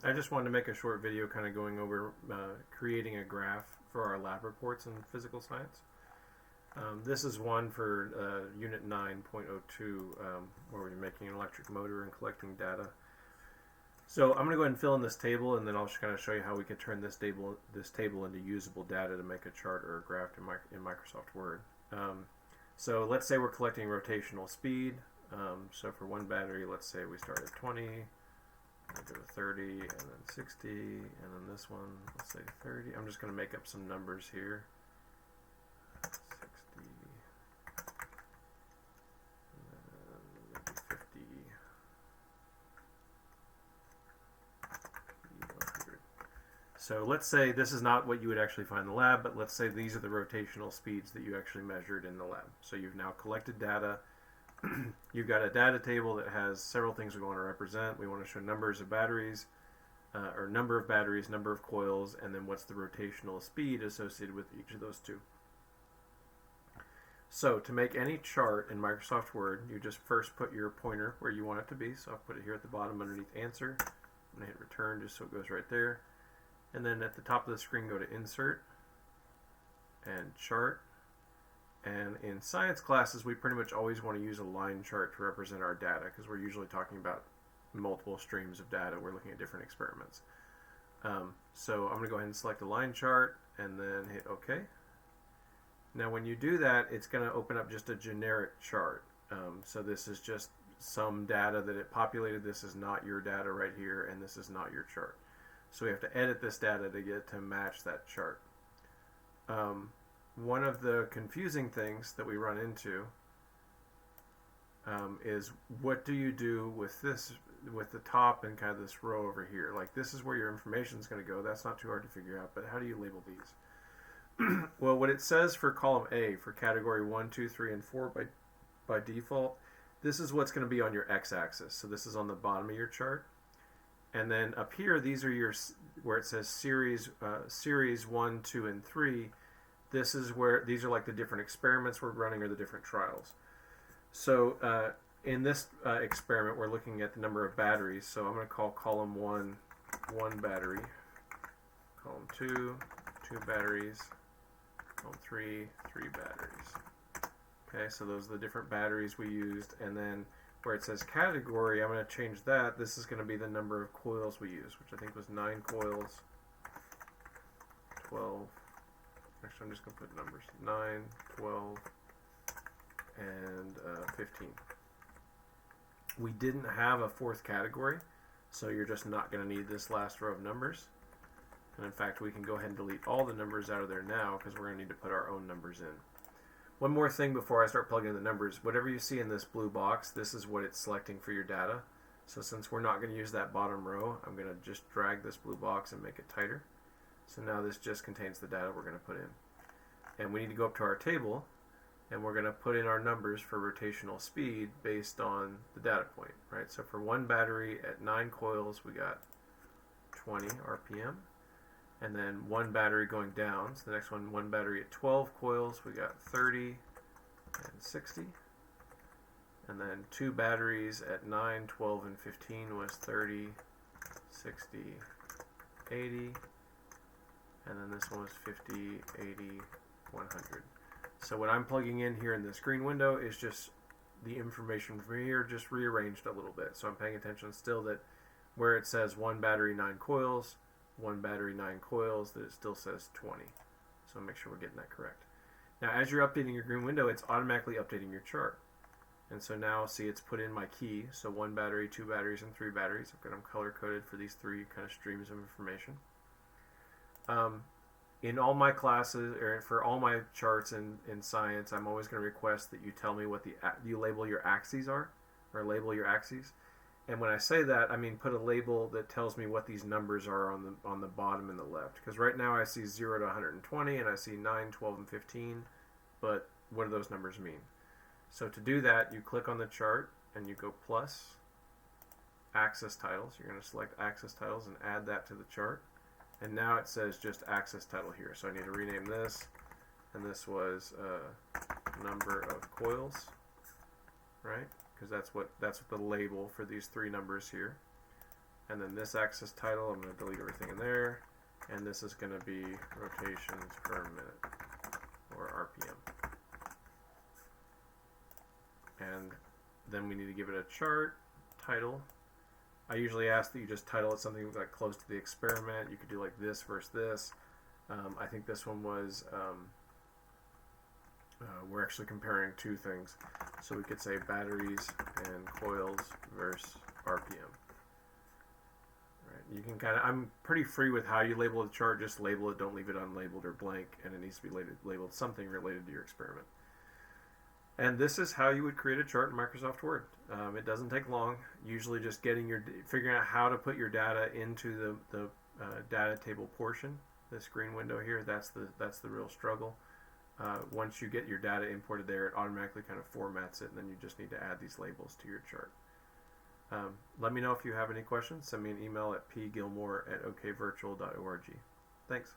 I just wanted to make a short video kind of going over creating a graph for our lab reports in physical science. This is one for Unit 9.02 where we're making an electric motor and collecting data. So I'm going to go ahead and fill in this table, and then I'll kind of show you how we can turn this table into usable data to make a chart or a graph in Microsoft Word. So let's say we're collecting rotational speed. So for one battery, let's say we start at 20, go to 30, and then 60, and then this one, let's say 30. I'm just going to make up some numbers here. 60, and then maybe 50, 100. So let's say this is not what you would actually find in the lab, but let's say these are the rotational speeds that you actually measured in the lab. So you've now collected data. You've got a data table that has several things we want to represent. We want to show numbers of batteries, or number of batteries, number of coils, and then what's the rotational speed associated with each of those two. So to make any chart in Microsoft Word, you just first put your pointer where you want it to be. So I'll put it here at the bottom underneath answer. I'm going to hit return just so it goes right there. And then at the top of the screen, go to insert and chart. And in science classes, we pretty much always want to use a line chart to represent our data because we're usually talking about multiple streams of data. We're looking at different experiments. So I'm going to go ahead and select a line chart and then hit OK. Now when you do that, it's going to open up just a generic chart. So this is just some data that it populated. This is not your data right here, and this is not your chart. So we have to edit this data to get to match that chart. One of the confusing things that we run into is what do you do with this, with the top and kind of this row over here? Like this is where your information is going to go. That's not too hard to figure out, but how do you label these? Well, what it says for column A, for category 1, 2, 3, and 4 by default, this is what's going to be on your x-axis. So this is on the bottom of your chart. And then up here, these are your, where it says series 1, 2, and 3. This is where, these are like the different experiments we're running or the different trials. So in this experiment, we're looking at the number of batteries. So I'm going to call column 1, 1 battery. Column 2, 2 batteries. Column 3, 3 batteries. Okay, so those are the different batteries we used. And then where it says category, I'm going to change that. This is going to be the number of coils we used, which I think was 9 coils, 12. Actually, I'm just going to put numbers. 9, 12, and 15. We didn't have a fourth category, so you're just not going to need this last row of numbers. And in fact, we can go ahead and delete all the numbers out of there now because we're going to need to put our own numbers in. One more thing before I start plugging in the numbers. Whatever you see in this blue box, this is what it's selecting for your data. So since we're not going to use that bottom row, I'm going to just drag this blue box and make it tighter. So now this just contains the data we're going to put in. And we need to go up to our table, and we're going to put in our numbers for rotational speed based on the data point, right? So for one battery at 9 coils, we got 20 RPM. And then one battery going down, so the next one battery at 12 coils, we got 30 and 60. And then 2 batteries at 9, 12, and 15 was 30, 60, 80. And then this one was 50, 80, 100. So what I'm plugging in here in this green window is just the information from here, just rearranged a little bit. So I'm paying attention still that where it says one battery, 9 coils, one battery, 9 coils, that it still says 20. So make sure we're getting that correct. Now as you're updating your green window, it's automatically updating your chart. And so now see it's put in my key. So 1 battery, 2 batteries, and 3 batteries. I've got them color coded for these 3 kind of streams of information. In all my classes, or for all my charts in science, I'm always going to request that you tell me what you label your axes are, or label your axes. And when I say that, I mean put a label that tells me what these numbers are on the bottom and the left. Because right now I see 0 to 120, and I see 9, 12, and 15. But what do those numbers mean? So to do that, you click on the chart, and you go plus axis titles. You're going to select axis titles and add that to the chart. And now it says just axis title here. So I need to rename this. And this was number of coils, right? Because that's what the label for these 3 numbers here. And then this axis title, I'm going to delete everything in there. And this is going to be rotations per minute, or RPM. And then we need to give it a chart title. I usually ask that you just title it something like close to the experiment. You could do like this versus this. I think this one was, we're actually comparing two things. So we could say batteries and coils versus RPM. You can I'm pretty free with how you label the chart. Just label it, don't leave it unlabeled or blank, and it needs to be labeled something related to your experiment. And this is how you would create a chart in Microsoft Word. It doesn't take long. Usually just figuring out how to put your data into the data table portion. This green window here, that's the real struggle. Once you get your data imported there, it automatically kind of formats it, and then you just need to add these labels to your chart. Let me know if you have any questions. Send me an email at pgilmore@okvirtual.org. Thanks.